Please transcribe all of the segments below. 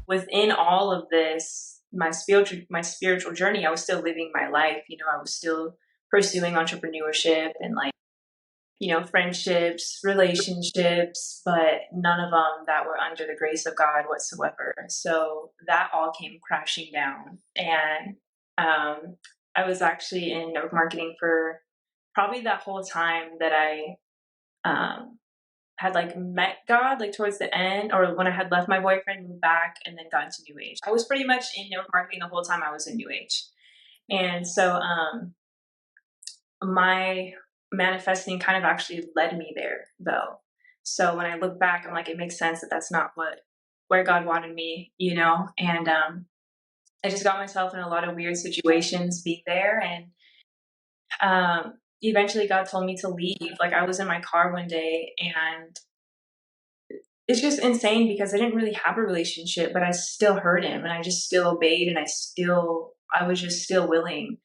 within all of this, my spiritual journey, I was still living my life. I was still pursuing entrepreneurship and like, friendships, relationships, but none of them that were under the grace of God whatsoever. So that all came crashing down. And I was actually in network marketing for probably that whole time that I had like met God, like towards the end, or when I had left my boyfriend, moved back, and then got into New Age. I was pretty much in network marketing the whole time I was in New Age. And so my manifesting kind of actually led me there though. So when I look back, I'm like, it makes sense that that's not where God wanted me, and I just got myself in a lot of weird situations being there. And eventually God told me to leave. Like I was in my car one day, and it's just insane because I didn't really have a relationship, but I still heard him and I just still obeyed, and I was just still willing.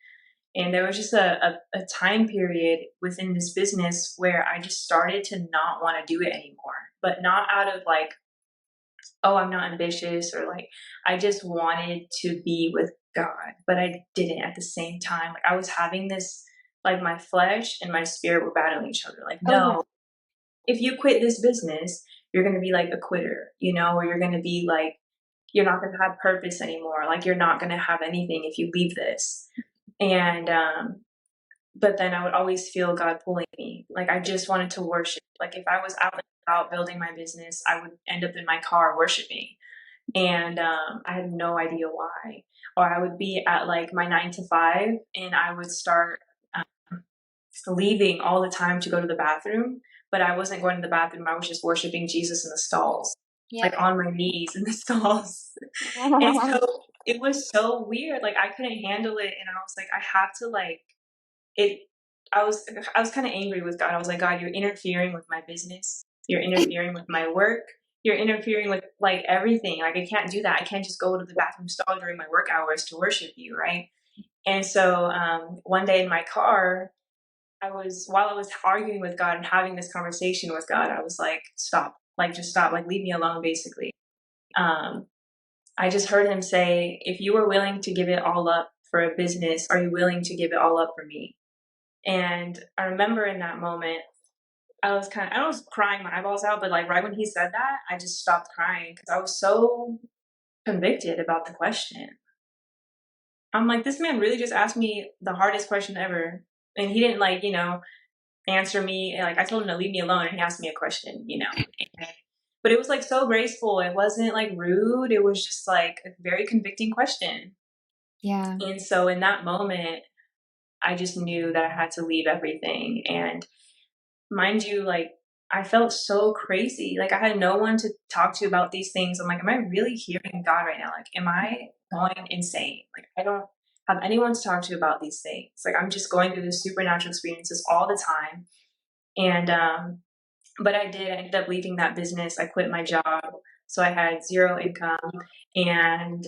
And there was just a time period within this business where I just started to not want to do it anymore, but not out of like, oh, I'm not ambitious, or like, I just wanted to be with God, but I didn't at the same time. Like I was having this, like my flesh and my spirit were battling each other. Like, Oh, yeah. no, if you quit this business, you're going to be like a quitter, or you're going to be like, you're not going to have purpose anymore. Like you're not going to have anything if you leave this. And, but then I would always feel God pulling me. Like I just wanted to worship. Like if I was out and about building my business, I would end up in my car worshiping. And I had no idea why. Or I would be at like my 9 to 5, and I would start leaving all the time to go to the bathroom. But I wasn't going to the bathroom. I was just worshiping Jesus in the stalls, like Yeah. on my knees in the stalls. And so it was so weird. Like I couldn't handle it. And I was like, I have to like it. I was kind of angry with God. I was like, God, you're interfering with my business. You're interfering with my work. You're interfering with like everything. Like I can't do that. I can't just go to the bathroom stall during my work hours to worship you, right? And so one day in my car, while I was arguing with God and having this conversation with God, I was like, stop, like just stop, like leave me alone, basically. Um, I just heard him say, if you were willing to give it all up for a business, are you willing to give it all up for me? And I remember in that moment, I was crying my eyeballs out, but like right when he said that, I just stopped crying because I was so convicted about the question. I'm like, this man really just asked me the hardest question ever. And he didn't like, answer me. Like I told him to leave me alone, and he asked me a question. And, but it was like so graceful. It wasn't like rude. It was just like a very convicting question. Yeah. And so in that moment, I just knew that I had to leave everything. And mind you, like I felt so crazy. Like I had no one to talk to about these things. I'm like, am I really hearing God right now? Like, am I going insane? Like I don't have anyone to talk to about these things. Like I'm just going through these supernatural experiences all the time. And but I ended up leaving that business. I quit my job. So I had zero income, and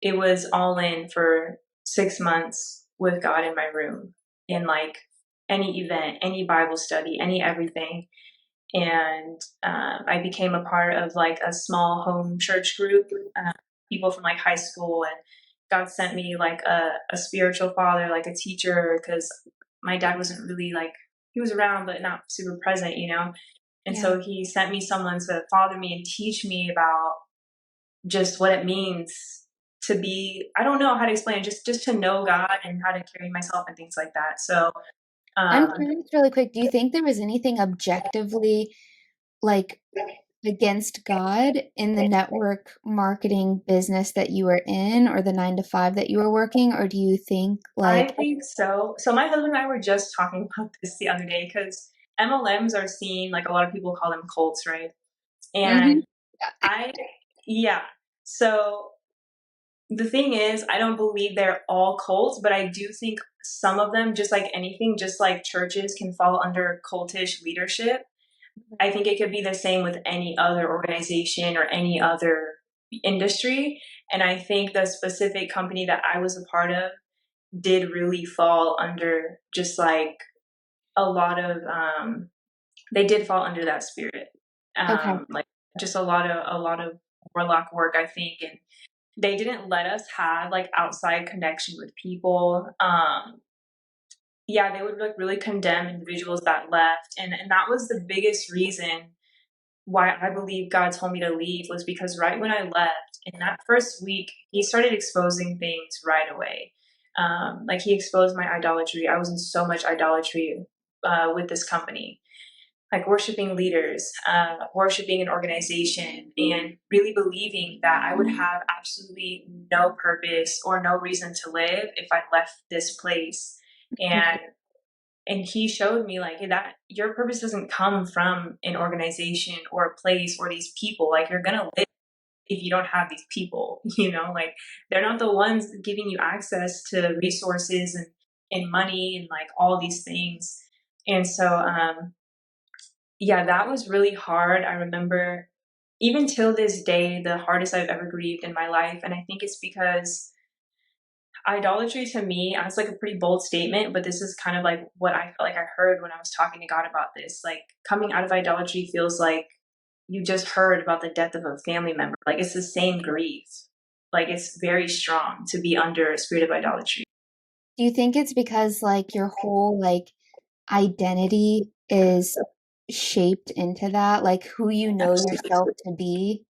it was all in for 6 months with God in my room, in like any event, any Bible study, any everything. And I became a part of like a small home church group, people from like high school. And God sent me like a spiritual father, like a teacher, because my dad wasn't really like, he was around, but not super present. And Yeah. so he sent me someone to father me and teach me about just what it means to be, I don't know how to explain it, just to know God and how to carry myself and things like that. So, I'm um, curious really quick, do you think there was anything objectively like against God in the network marketing business that you were in, or the 9 to 5 that you were working? Or do you think I like, think so. So my husband and I were just talking about this the other day because MLMs are seen, like a lot of people call them cults, right? hmm And I, yeah. So the thing is, I don't believe they're all cults, but I do think some of them, just like anything, just like churches can fall under cultish leadership. I think it could be the same with any other organization or any other industry. And I think the specific company that I was a part of did really fall under just like a lot of, they did fall under that spirit. okay. Like just a lot of warlock work, I think, and they didn't let us have like outside connection with people. Yeah, they would like really condemn individuals that left, and that was the biggest reason why I believe God told me to leave, was because right when I left, in that first week, He started exposing things right away. Like He exposed my idolatry. I was in so much idolatry with this company, like worshiping leaders, worshiping an organization, and really believing that I would have absolutely no purpose or no reason to live if I left this place. And he showed me like that your purpose doesn't come from an organization or a place or these people. Like you're gonna live if you don't have these people, like they're not the ones giving you access to resources and money and like all these things. And so yeah, that was really hard. I remember even till this day, the hardest I've ever grieved in my life. And I think it's because idolatry to me, that's like a pretty bold statement, but this is kind of like what I felt like I heard when I was talking to God about this. Like coming out of idolatry feels like you just heard about the death of a family member. Like it's the same grief. Like it's very strong to be under a spirit of idolatry. Do you think it's because like your whole like identity is shaped into that, like who you know yourself to be?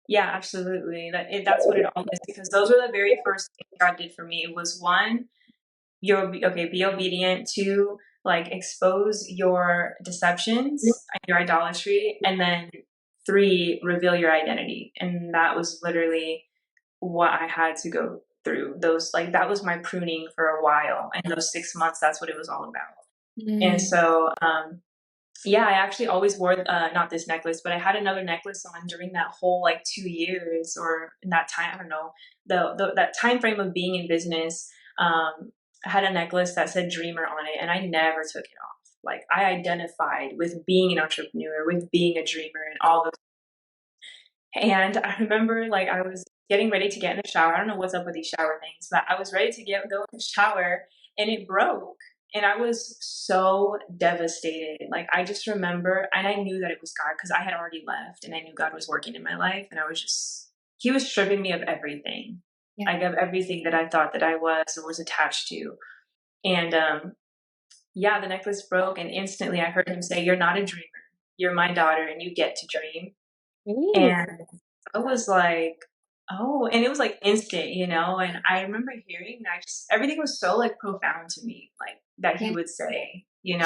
Yeah, absolutely. That's what it all is, because those were the very first things God did for me. It was one, be obedient. Two, like expose your deceptions and your idolatry, and then three, reveal your identity. And that was literally what I had to go through. Those, like, that was my pruning for a while, and those 6 months, that's what it was all about. And Mm. so yeah, I actually always wore not this necklace, but I had another necklace on during that whole like 2 years, or in that time, I don't know, that time frame of being in business. I had a necklace that said dreamer on it, and I never took it off. Like I identified with being an entrepreneur, with being a dreamer, and all those. And I remember like I was getting ready to get in the shower. I don't know what's up with these shower things, but I was ready to go in the shower, and it broke. And I was so devastated. Like I just remember, and I knew that it was God because I had already left, and I knew God was working in my life, and I was just, He was stripping me of everything. Yeah. Like of everything that I thought that I was or was attached to. And yeah, the necklace broke, and instantly I heard Him say, "You're not a dreamer. You're my daughter, and you get to dream." Ooh. And I was like, "Oh," and it was like instant, and I remember hearing, and everything was so like profound to me, like that he Yeah. would say, and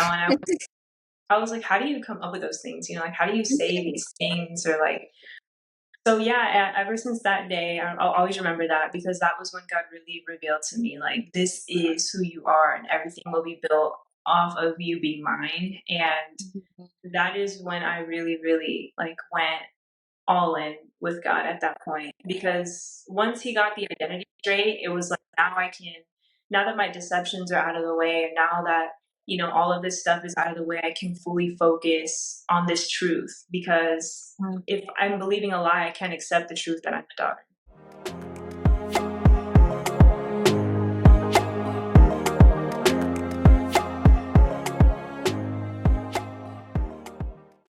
I was like, "How do you come up with those things? Like how do you say these things?" Or like, so yeah, ever since that day, I'll always remember that, because that was when God really revealed to me, like, this is who you are, and everything will be built off of you being mine. And that is when I really, really like went all in with God at that point, because once He got the identity straight, it was like, now that my deceptions are out of the way, and now that all of this stuff is out of the way, I can fully focus on this truth, because Wow. if I'm believing a lie, I can't accept the truth that I'm a daughter.